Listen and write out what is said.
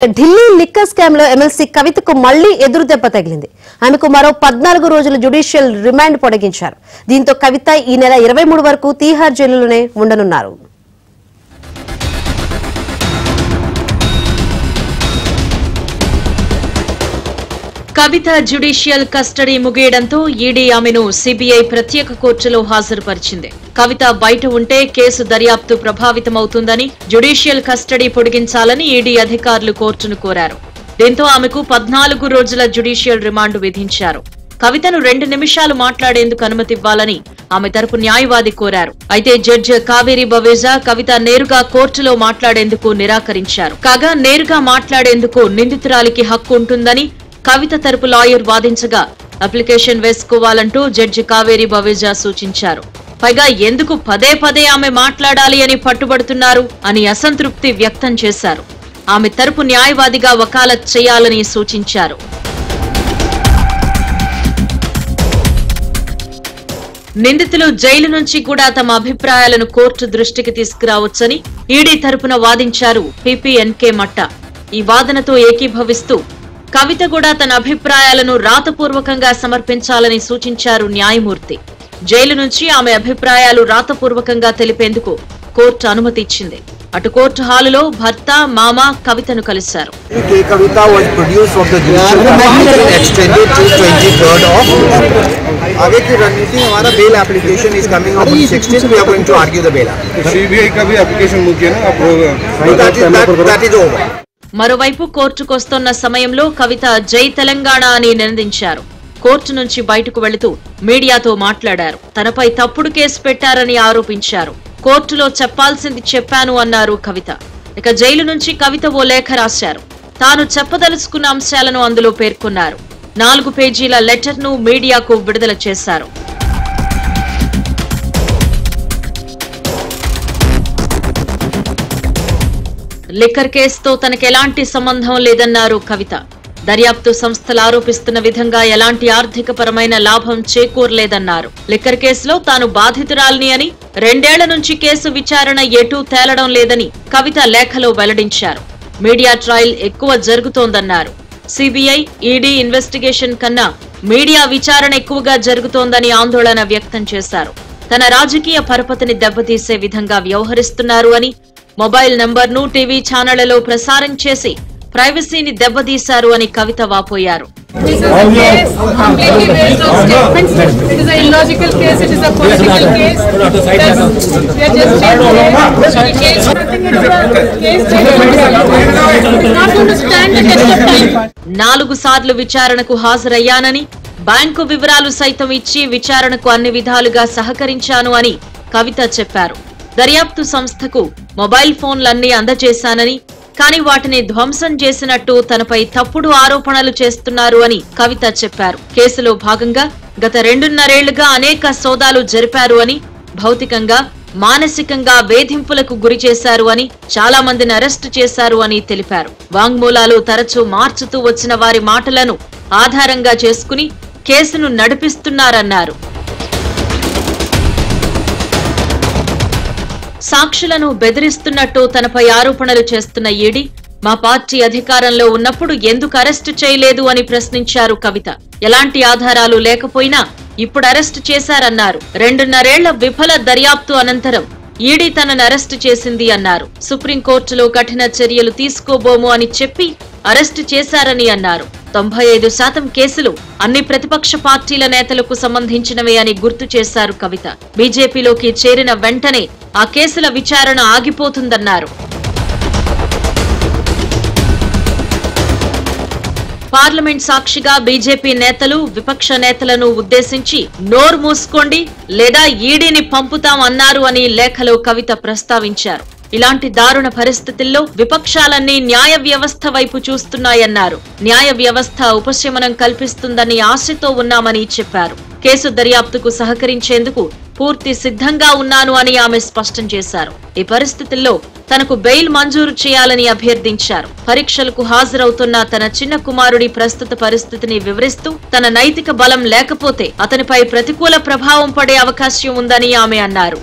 Delhi liquor scam లో MLC కవితకు మళ్లీ ఎదురు దెబ్బ తగిలింది. ఆమెకు మరో 14 రోజుల జ్యుడిషియల్ రిమాండ్ పొడిగించారు. దీంతో కవిత ఈ నెల 23 వరకు తీహార్ జైలులోనే ఉండనున్నారు. కవిత జ్యుడిషియల్ కస్టడీ ముగియడంతో ఈడీ ఆమెను సిబిఐ ప్రత్యేక కోర్టులో హాజరుపరిచింది. కవిత బయట ఉంటే కేసు దర్యాప్తు ప్రభావితమవుతుందని జ్యుడిషియల్ కస్టడీ పొడిగించాలని ఈడీ అధికారులు కోర్టును కోరారు. దీంతో ఆమెకు 14 రోజుల జ్యుడిషియల్ రిమాండ్ విధించారు. కవితను 2 నిమిషాలు మాట్లాడేందుకు అనుమతివ్వాలని ఆమె తరపు న్యాయవాది కోరారు. అయితే జడ్జి కావేరి బవేజా కవిత నేరుగా కోర్టులో మాట్లాడేందుకు నిరాకరించారు. కాగా నేరుగా మాట్లాడేందుకు నిందితురాలికి హక్కు ఉంటుందని కవిత తరపు లాయర్ వాదించగా అప్లికేషన్ వేసుకోవాలంటూ జడ్జి కావేరి బవేజా సూచించారు. పైగా ఎందుకు పదే పదే ఆమె మాట్లాడాలి అని పట్టుబడుతున్నారు అని అసంతృప్తి వ్యక్తం చేశారు. ఆమె తరపు న్యాయవాదిగా వకాలత్ చేయాలని సూచించారు. నిందితులు జైలు నుంచి కూడా తమ అభిప్రాయాలను కోర్టు దృష్టికి తీసుకురావచ్చని ఈడీ తరపున వాదించారు పీపీఎన్కే మట్టా. ఈ వాదనతో ఏకీభవిస్తూ కవిత కూడా తన అభిప్రాయాలను రాతపూర్వకంగా సమర్పించాలని సూచించారు న్యాయమూర్తి. జైలు నుంచి ఆమె అభిప్రాయాలు రాతపూర్వకంగా తెలిపేందుకు కోర్టు అనుమతి ఇచ్చింది. అటు కోర్టు హాలులో భర్త మామ కవితను కలిశారు. మరోవైపు కోర్టుకొస్తున్న సమయంలో కవిత జై తెలంగాణ అని నినదించారు. కోర్టు నుంచి బయటకు వెళుతూ మీడియాతో మాట్లాడారు. తనపై తప్పుడు కేసు పెట్టారని ఆరోపించారు. కోర్టులో చెప్పాల్సింది చెప్పాను అన్నారు కవిత. ఇక జైలు నుంచి కవిత ఓ లేఖ రాశారు. తాను చెప్పదలుచుకున్న అంశాలను అందులో పేర్కొన్నారు. 4 పేజీల లెటర్ను మీడియాకు విడుదల చేశారు. లిక్కర్ కేసుతో తనకెలాంటి సంబంధం లేదన్నారు కవిత. దర్యాప్తు సంస్థలు ఆరోపిస్తున్న విధంగా ఎలాంటి ఆర్థికపరమైన లాభం చేకూరలేదన్నారు. లిక్కర్ కేసులో తాను బాధితురాలిని అని 2 ఏళ్ల నుంచి కేసు విచారణ ఎటూ తేలడం లేదని కవిత లేఖలో వెల్లడించారు. మీడియా ట్రయల్ ఎక్కువ జరుగుతోందన్నారు. సిబిఐ, ఈడీ ఇన్వెస్టిగేషన్ కన్నా మీడియా విచారణ ఎక్కువగా జరుగుతోందని ఆందోళన వ్యక్తం చేశారు. తన రాజకీయ పరపతిని దెబ్బతీసే విధంగా వ్యవహరిస్తున్నారు అని, మొబైల్ నంబర్ను టీవీ ఛానళ్లలో ప్రసారం చేసి ప్రైవసీని దెబ్బతీశారు అని కవిత వాపోయారు. నాలుగు సార్లు విచారణకు హాజరయ్యానని, బ్యాంకు వివరాలు సైతం ఇచ్చి విచారణకు అన్ని విధాలుగా సహకరించాను అని కవిత చెప్పారు. దర్యాప్తు సంస్థకు మొబైల్ ఫోన్లన్నీ అందజేశానని, కానీ వాటిని ధ్వంసం చేసినట్టు తనపై తప్పుడు ఆరోపణలు చేస్తున్నారు అని కవిత చెప్పారు. కేసులో భాగంగా గత 2.5 ఏళ్లుగా అనేక సోదాలు జరిపారు అని, భౌతికంగా మానసికంగా వేధింపులకు గురి చేశారు అని, చాలా మందిని అరెస్టు చేశారు అని తెలిపారు. వాంగ్మూలాలు తరచూ మార్చుతూ వచ్చిన వారి మాటలను ఆధారంగా చేసుకుని కేసును నడిపిస్తున్నారన్నారు. సాక్షులను బెదిరిస్తున్నట్టు తనపై ఆరోపణలు చేస్తున్న ఈడీ, మా పార్టీ అధికారంలో ఉన్నప్పుడు ఎందుకు అరెస్టు చేయలేదు అని ప్రశ్నించారు కవిత. ఎలాంటి ఆధారాలు లేకపోయినా ఇప్పుడు అరెస్టు చేశారన్నారు. 2.5 ఏళ్ల విఫల దర్యాప్తు అనంతరం ఈడీ తనను అరెస్టు చేసింది అన్నారు. సుప్రీంకోర్టులో కఠిన చర్యలు తీసుకోబోము అని చెప్పి అరెస్టు చేశారని అన్నారు. 95% కేసులు అన్ని ప్రతిపక్ష పార్టీల నేతలకు సంబంధించినవే అని గుర్తు చేశారు కవిత. బీజేపీలోకి చేరిన వెంటనే ఆ కేసుల విచారణ ఆగిపోతుందన్నారు. పార్లమెంట్ సాక్షిగా బీజేపీ నేతలు, విపక్ష నేతలను ఉద్దేశించి నోరు మూసుకోండి లేదా ఈడీని పంపుతాం అన్నారు అని లేఖలో కవిత ప్రస్తావించారు. ఇలాంటి దారుణ పరిస్థితుల్లో విపక్షాలన్నీ న్యాయ వ్యవస్థ వైపు చూస్తున్నాయన్నారు. న్యాయ వ్యవస్థ ఉపశమనం కల్పిస్తుందని ఆశతో ఉన్నామని చెప్పారు. కేసు దర్యాప్తుకు సహకరించేందుకు పూర్తి సిద్ధంగా ఉన్నాను అని ఆమె స్పష్టం చేశారు. ఈ పరిస్థితుల్లో తనకు బెయిల్ మంజూరు చేయాలని అభ్యర్థించారు. పరీక్షలకు హాజరవుతున్న తన చిన్న కుమారుడి ప్రస్తుత పరిస్థితిని వివరిస్తూ తన నైతిక బలం లేకపోతే అతనిపై ప్రతికూల ప్రభావం పడే అవకాశం ఉందని ఆమె అన్నారు.